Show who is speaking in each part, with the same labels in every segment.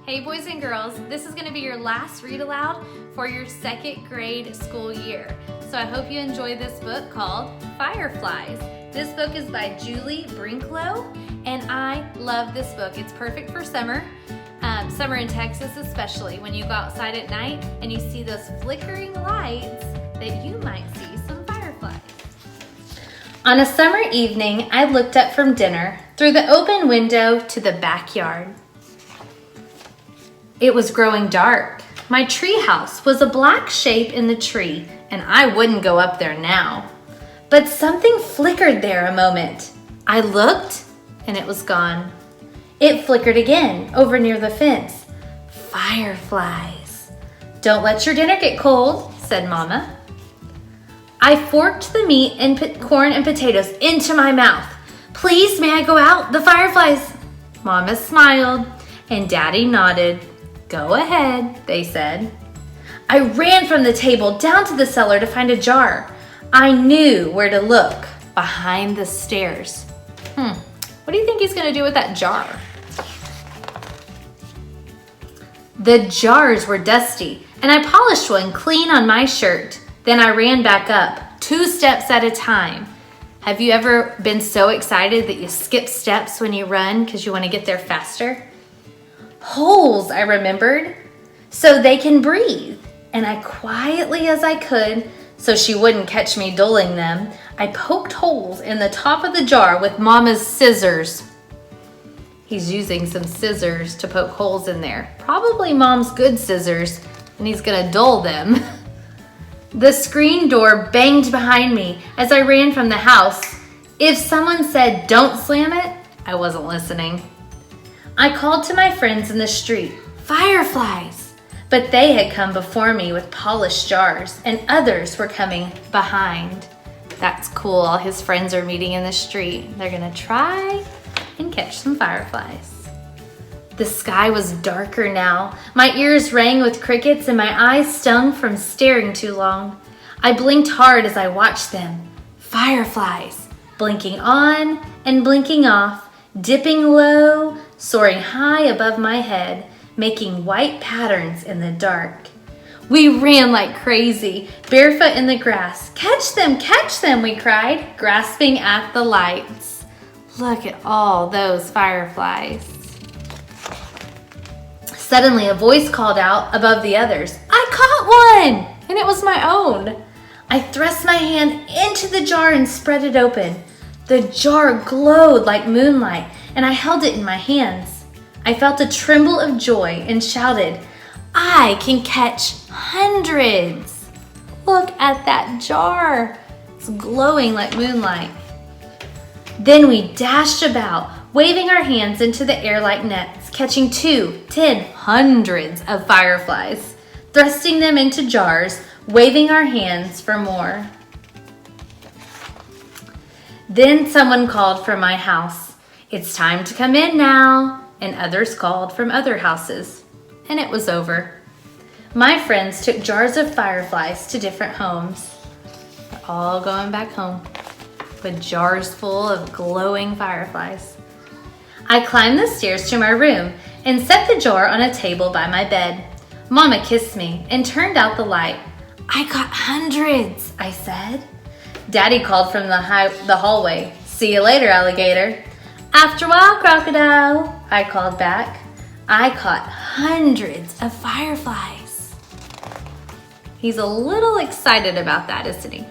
Speaker 1: Hey boys and girls, this is going to be your last read aloud for your second grade school year. So I hope you enjoy this book called Fireflies. This book is by Julie Brinklow, and I love this book. It's perfect for summer. Summer in Texas especially, when you go outside at night and you see those flickering lights that you might see some fireflies. On a summer evening, I looked up from dinner through the open window to the backyard. It was growing dark. My treehouse was a black shape in the tree, and I wouldn't go up there now. But something flickered there a moment. I looked, and it was gone. It flickered again over near the fence. Fireflies. Don't let your dinner get cold, said Mama. I forked the meat and corn and potatoes into my mouth. Please, may I go out? The fireflies. Mama smiled, and Daddy nodded. Go ahead, they said. I ran from the table down to the cellar to find a jar. I knew where to look, behind the stairs. What do you think he's going to do with that jar? The jars were dusty, and I polished one clean on my shirt. Then I ran back up, 2 steps at a time. Have you ever been so excited that you skip steps when you run because you want to get there faster? Holes, I remembered, so they can breathe. And I quietly as I could, so she wouldn't catch me dulling them, I poked holes in the top of the jar with Mama's scissors. He's using some scissors to poke holes in there. Probably Mom's good scissors, and he's gonna dull them. The screen door banged behind me as I ran from the house. If someone said, "Don't slam it," I wasn't listening. I called to my friends in the street, "Fireflies!" But they had come before me with polished jars, and others were coming behind. That's cool, all his friends are meeting in the street. They're gonna try and catch some fireflies. The sky was darker now. My ears rang with crickets and my eyes stung from staring too long. I blinked hard as I watched them. Fireflies, blinking on and blinking off, dipping low, soaring high above my head, making white patterns in the dark. We ran like crazy, barefoot in the grass. Catch them, we cried, grasping at the lights. Look at all those fireflies. Suddenly, a voice called out above the others, "I caught one!" And it was my own. I thrust my hand into the jar and spread it open. The jar glowed like moonlight, and I held it in my hands. I felt a tremble of joy and shouted, "I can catch hundreds!" Look at that jar. It's glowing like moonlight. Then we dashed about, waving our hands into the air like nets, catching 2, 10, hundreds of fireflies, thrusting them into jars, waving our hands for more. Then someone called from my house, "It's time to come in now," and others called from other houses, and it was over. My friends took jars of fireflies to different homes. They're all going back home with jars full of glowing fireflies. I climbed the stairs to my room and set the jar on a table by my bed. Mama kissed me and turned out the light. "I got hundreds," I said. Daddy called from the hallway, "See you later, alligator." "After a while, crocodile," I called back. I caught hundreds of fireflies. He's a little excited about that, isn't he?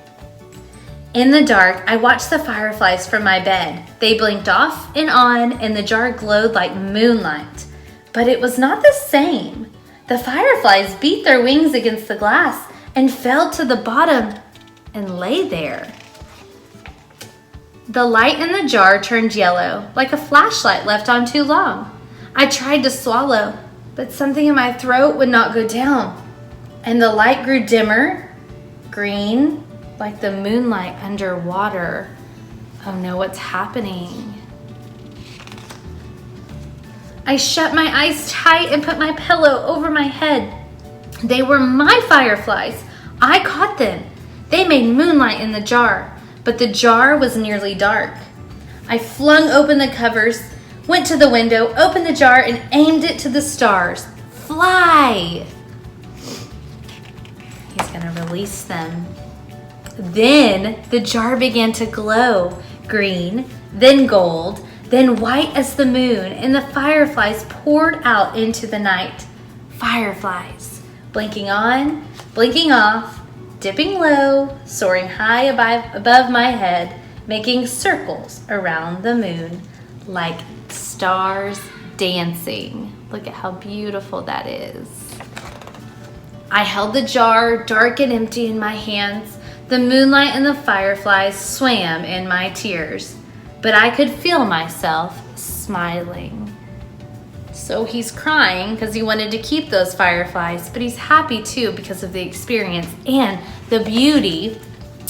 Speaker 1: In the dark, I watched the fireflies from my bed. They blinked off and on, and the jar glowed like moonlight. But it was not the same. The fireflies beat their wings against the glass and fell to the bottom and lay there. The light in the jar turned yellow, like a flashlight left on too long. I tried to swallow, but something in my throat would not go down. And the light grew dimmer, green, like the moonlight underwater. Oh no, what's happening? I shut my eyes tight and put my pillow over my head. They were my fireflies. I caught them. They made moonlight in the jar, but the jar was nearly dark. I flung open the covers, went to the window, opened the jar, and aimed it to the stars. Fly! He's gonna release them. Then the jar began to glow, green, then gold, then white as the moon, and the fireflies poured out into the night. Fireflies, blinking on, blinking off, dipping low, soaring high above my head, making circles around the moon like stars dancing. Look at how beautiful that is. I held the jar dark and empty in my hands. The moonlight and the fireflies swam in my tears, but I could feel myself smiling. So he's crying because he wanted to keep those fireflies, but he's happy too because of the experience and the beauty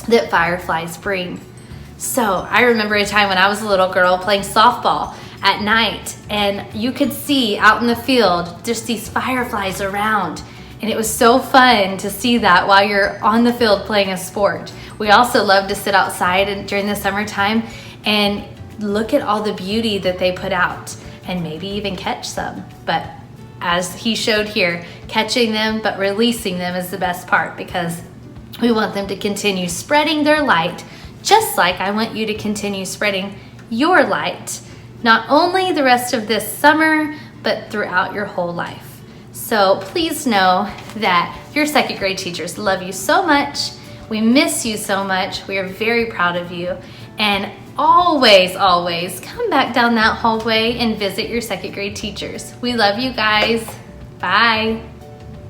Speaker 1: that fireflies bring. So I remember a time when I was a little girl playing softball at night, and you could see out in the field just these fireflies around. And it was so fun to see that while you're on the field playing a sport. We also love to sit outside during the summertime and look at all the beauty that they put out and maybe even catch some. But as he showed here, catching them but releasing them is the best part, because we want them to continue spreading their light, just like I want you to continue spreading your light, not only the rest of this summer, but throughout your whole life. So please know that your second grade teachers love you so much. We miss you so much. We are very proud of you. And always, always come back down that hallway and visit your second grade teachers. We love you guys. Bye.